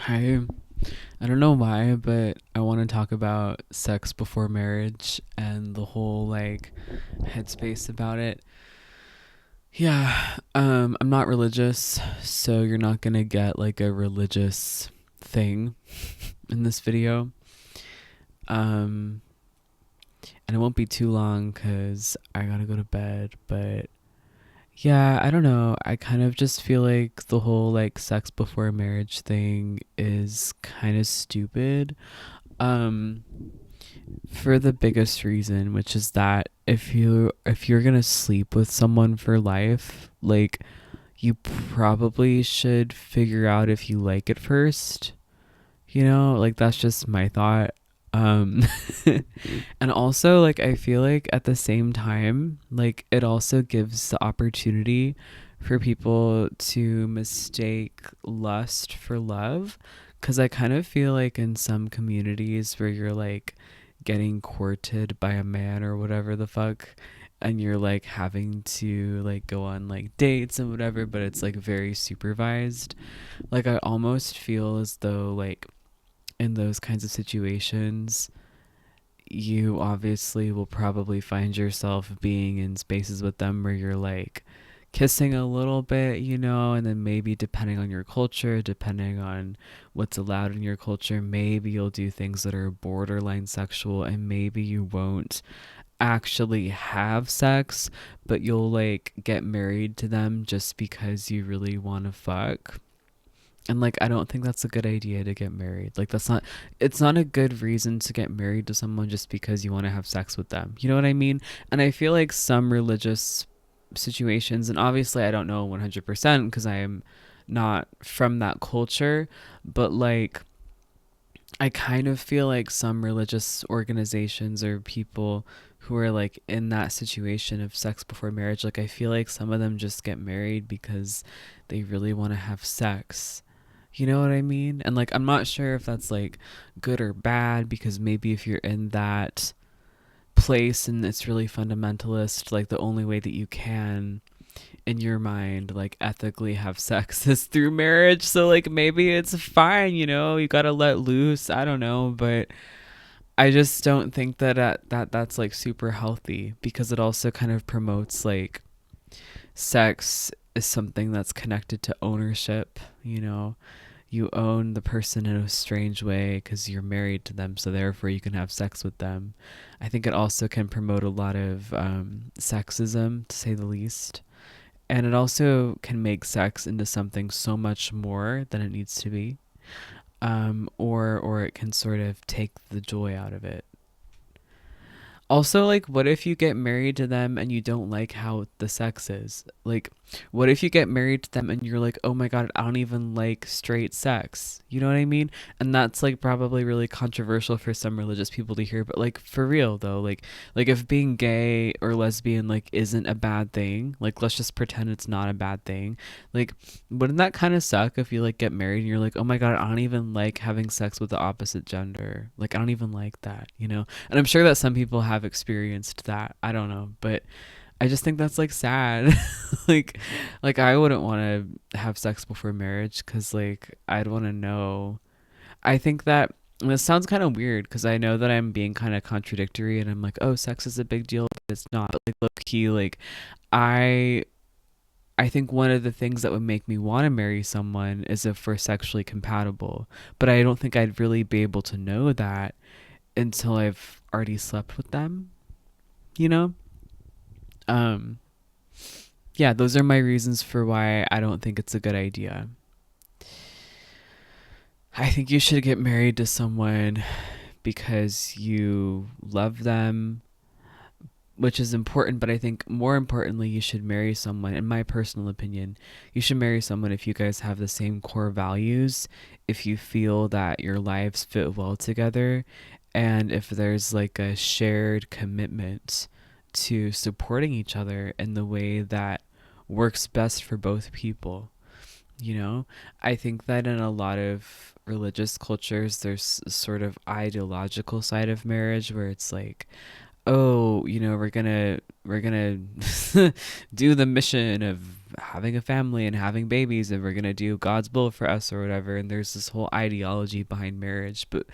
Hi. I don't know why, but I want to talk about sex before marriage and the whole headspace about it. Yeah, I'm not religious, so you're not going to get like a religious thing in this video. Um and it won't be too long cuz I got to go to bed, but yeah, I don't know. I kind of just feel like the whole sex before marriage thing is kind of stupid. Um for the biggest reason, which is that if you're going to sleep with someone for life, you probably should figure out if you like it first. That's just my thought. Um and also I feel like at the same time, it also gives the opportunity for people to mistake lust for love, cuz I kind of feel like in some communities where you're getting courted by a man or whatever the fuck, and you're having to go on dates and whatever, but it's very supervised. I almost feel as though in those kinds of situations, you obviously will probably find yourself being in spaces with them where you're kissing a little bit, and then maybe depending on your culture, depending on what's allowed in your culture, maybe you'll do things that are borderline sexual, and maybe you won't actually have sex, but you'll get married to them just because you really want to fuck. And I don't think that's a good idea to get married. It's not a good reason to get married to someone just because you want to have sex with them. You know what I mean? And I feel like some religious situations, and obviously I don't know 100% because I am not from that culture, but I kind of feel like some religious organizations or people who are in that situation of sex before marriage, I feel like some of them just get married because they really want to have sex. You know what I mean? And I'm not sure if that's good or bad, because maybe if you're in that place and it's really fundamentalist, the only way that you can in your mind ethically have sex is through marriage. So maybe it's fine, you got to let loose. I don't know, but I just don't think that's super healthy, because it also kind of promotes sex is something that's connected to ownership. You own the person in a strange way because you're married to them, so therefore you can have sex with them. I think it also can promote a lot of sexism, to say the least. And it also can make sex into something so much more than it needs to be. Or it can sort of take the joy out of it. Also, what if you get married to them and you don't like how the sex is? What if you get married to them and you're like, oh my God, I don't even like straight sex? You know what I mean? And that's probably really controversial for some religious people to hear, but for real though, if being gay or lesbian isn't a bad thing, let's just pretend it's not a bad thing. Like, wouldn't that kind of suck if you get married and you're like, oh my God, I don't even like having sex with the opposite gender? I don't even like that, you know? And I'm sure that some people have experienced that. I don't know, but I just think that's sad. like I wouldn't want to have sex before marriage, cuz I'd want to know. I think that, and this sounds kind of weird because I know that I'm being kind of contradictory, and I'm like, "Oh, sex is a big deal," but it's not. But low key, I I think one of the things that would make me want to marry someone is if we're sexually compatible. But I don't think I'd really be able to know that until I've already slept with them, you know? Um, yeah, those are my reasons for why I don't think it's a good idea. I think you should get married to someone because you love them, which is important, but I think more importantly, you should marry someone, in my personal opinion, you should marry someone if you guys have the same core values, if you feel that your lives fit well together, and if there's a shared commitment to supporting each other in the way that works best for both people. I think that in a lot of religious cultures, there's a sort of ideological side of marriage where it's oh, we're gonna do the mission of having a family and having babies, and we're gonna do God's will for us or whatever. And there's this whole ideology behind marriage, but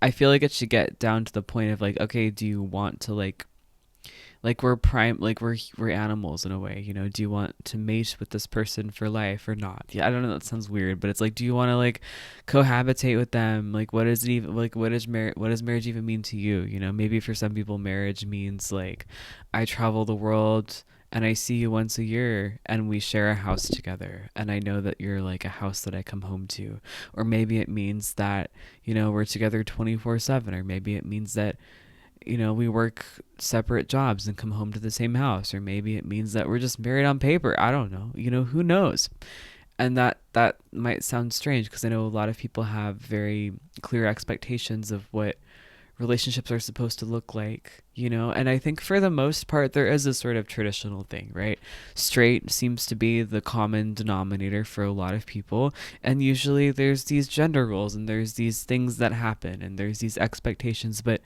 I feel like it should get down to the point of like, okay, do you want to like we're prime like we're animals in a way, do you want to mate with this person for life or not? Yeah, I don't know, that sounds weird, but it's like, do you want to like cohabitate with them? Like, what is it even like, what does marriage even mean to you? Maybe for some people marriage means like, I travel the world and I see you once a year and we share a house together and I know that you're like a house that I come home to. Or maybe it means that, we're together 24/7, or maybe it means that we work separate jobs and come home to the same house, or maybe it means that we're just married on paper. I don't know. Who knows? And that might sound strange because I know a lot of people have very clear expectations of what relationships are supposed to look like, and I think for the most part there is a sort of traditional thing, right? Straight seems to be the common denominator for a lot of people, and usually there's these gender roles and there's these things that happen and there's these expectations, but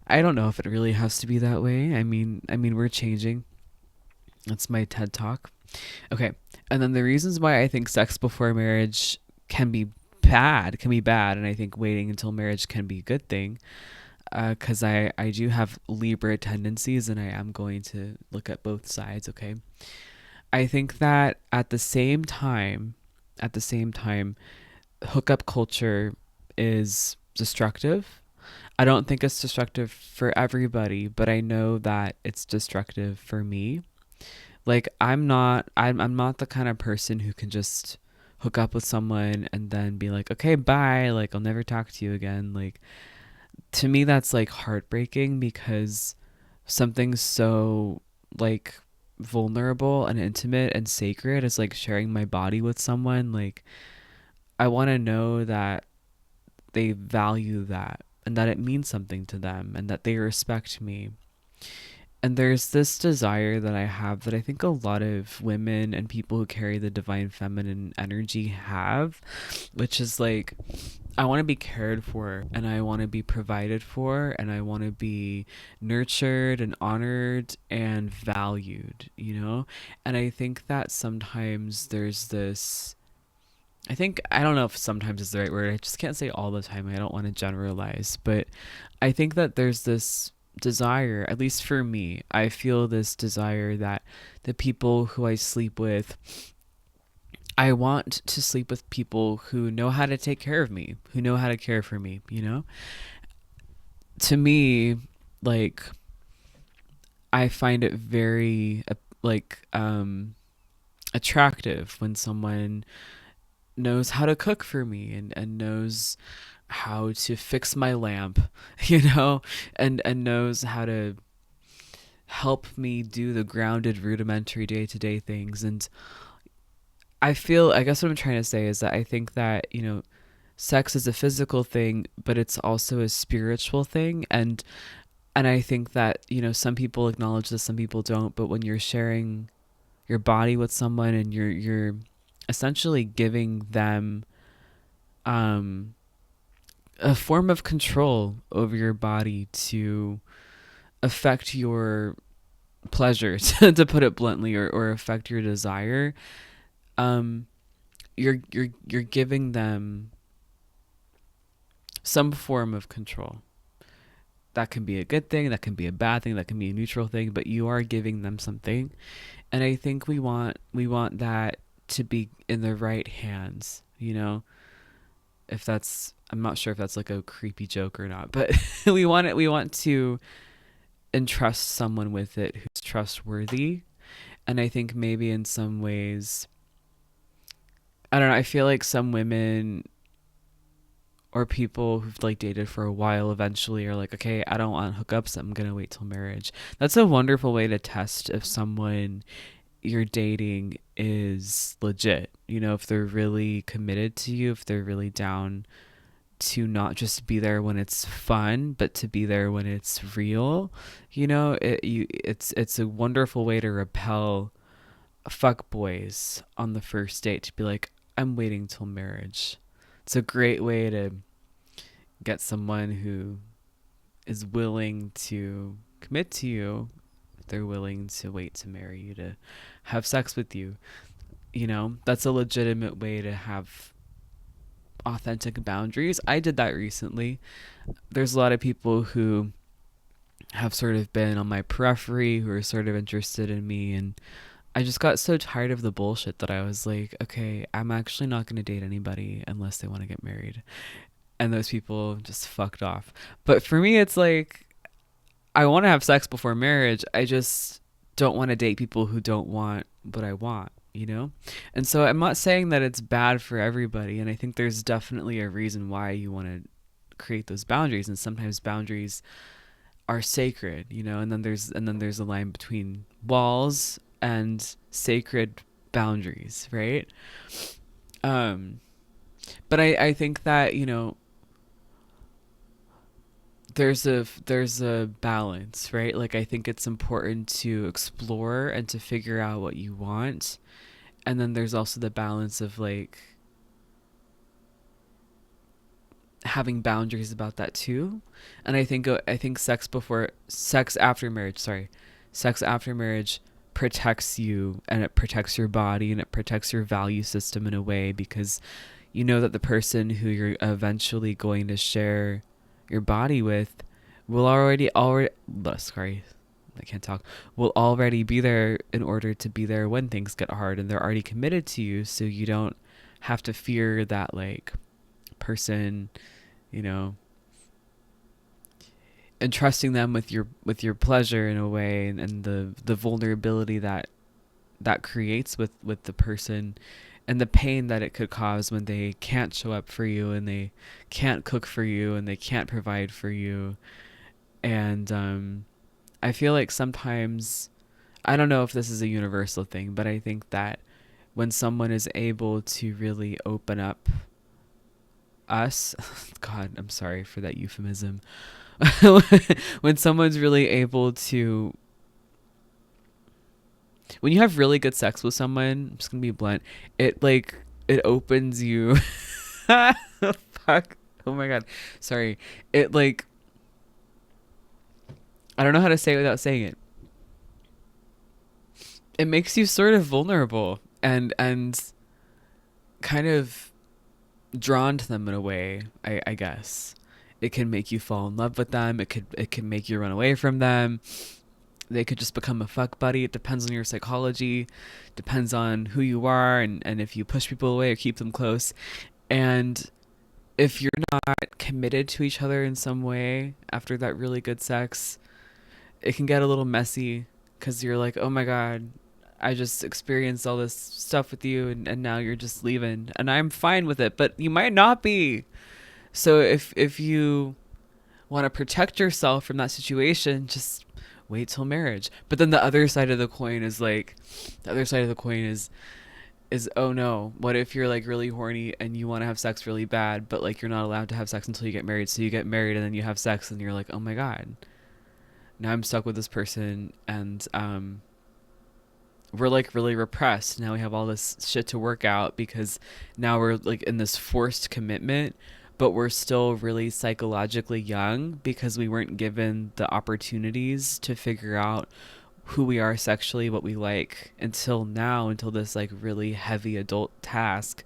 I don't know if it really has to be that way. I mean, we're changing. That's my TED talk. Okay, and then the reasons why I think sex before marriage can be bad, and I think waiting until marriage can be a good thing. Because I do have Libra tendencies, and I am going to look at both sides. Okay, I think that at the same time, hookup culture is destructive. I don't think it's destructive for everybody, but I know that it's destructive for me. Like, I'm not the kind of person who can just hook up with someone and then be like, "Okay, bye, like I'll never talk to you again." Like, to me that's like heartbreaking because something so like vulnerable and intimate and sacred as like sharing my body with someone, like I want to know that they value that and that it means something to them and that they respect me. And there's this desire that I have that I think a lot of women and people who carry the divine feminine energy have, which is like, I want to be cared for and I want to be provided for and I want to be nurtured and honored and valued. And I think that sometimes there's this, I don't know if sometimes is the right word. I just can't say all the time. I don't want to generalize, but I think that there's this desire, at least for me, I feel this desire that the people who I sleep with, I want to sleep with people who know how to take care of me, who know how to care for me. To me, like, I find it very like attractive when someone knows how to cook for me and knows how to fix my lamp, you know, and knows how to help me do the grounded, rudimentary day to day things. And I guess what I'm trying to say is that I think that, sex is a physical thing, but it's also a spiritual thing. And I think that, some people acknowledge this, some people don't, but when you're sharing your body with someone and you're essentially giving them um a form of control over your body to affect your pleasure, to put it bluntly, or affect your desire, um you're giving them some form of control. That can be a good thing, that can be a bad thing, that can be a neutral thing, but you are giving them something. And I think we want that to be in the right hands. If that's, I'm not sure if that's like a creepy joke or not, but we want to entrust someone with it who's trustworthy. And I think maybe in some ways, I don't know, I feel like some women or people who've like dated for a while eventually are like, okay, I don't want hookups, I'm gonna wait till marriage. That's a wonderful way to test if someone you're dating is legit. If they're really committed to you, if they're really down to not just be there when it's fun, but to be there when it's real. It's a wonderful way to repel fuck boys on the first date, to be like, I'm waiting till marriage. It's a great way to get someone who is willing to commit to you, they're willing to wait to marry you, to have sex with you. You know, that's a legitimate way to have authentic boundaries. I did that recently. There's a lot of people who have sort of been on my periphery, who are sort of interested in me, and I just got so tired of the bullshit that I was like, okay, I'm actually not going to date anybody unless they want to get married. And those people just fucked off. But for me, it's like, I want to have sex before marriage. I just don't want to date people who don't want what I want, you know? And so I'm not saying that it's bad for everybody. And I think there's definitely a reason why you want to create those boundaries. And sometimes boundaries are sacred, you know? And then there's a line between walls and sacred boundaries, right? Um, but I think that, you know, there's a balance, right? Like, I think it's important to explore and to figure out what you want, and then there's also the balance of like having boundaries about that too. And I think sex after marriage, sorry, sex after marriage protects you, and it protects your body, and it protects your value system in a way, because you know that the person who you're eventually going to share your body with will already sorry, I can't talk, will already be there in order to be there when things get hard, and they're already committed to you, so you don't have to fear that like person, you know, entrusting them with your pleasure in a way, and the vulnerability that creates with the person, and the pain that it could cause when they can't show up for you, and they can't cook for you, and they can't provide for you. And I feel like sometimes, I don't know if this is a universal thing, but I think that when someone is able to really open up us, God, I'm sorry for that euphemism. When someone's really able to, when you have really good sex with someone, I'm just gonna be blunt, it like, it opens you. Fuck. Oh my God. Sorry. It like, I don't know how to say it without saying it. It makes you sort of vulnerable, and kind of drawn to them in a way, I guess. It can make you fall in love with them. It can make you run away from them. They could just become a fuck buddy. It depends on your psychology, depends on who you are, and if you push people away or keep them close. And if you're not committed to each other in some way after that really good sex, it can get a little messy, because you're like, oh my God, I just experienced all this stuff with you, and now you're just leaving. And I'm fine with it, but you might not be. So if you want to protect yourself from that situation, just wait till marriage. But then the other side of the coin is like, the other side of the coin is oh no, what if you're like really horny and you want to have sex really bad, but like you're not allowed to have sex until you get married. So you get married and then you have sex and you're like, oh my God, now I'm stuck with this person, and we're like really repressed. Now we have all this shit to work out, because now we're like in this forced commitment, but we're still really psychologically young, because we weren't given the opportunities to figure out who we are sexually, what we like, until now, until this like really heavy adult task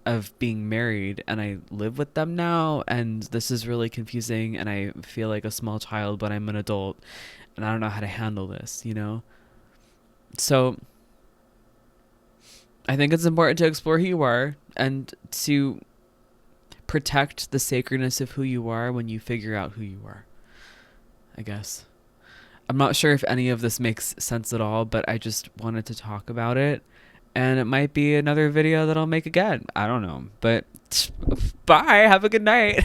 of being married. And I live with them now, and this is really confusing, and I feel like a small child, but I'm an adult, and I don't know how to handle this, you know? So I think it's important to explore who you are, and to protect the sacredness of who you are when you figure out who you are, I guess. I'm not sure if any of this makes sense at all, but I just wanted to talk about it. And it might be another video that I'll make again. I don't know. But bye. Have a good night.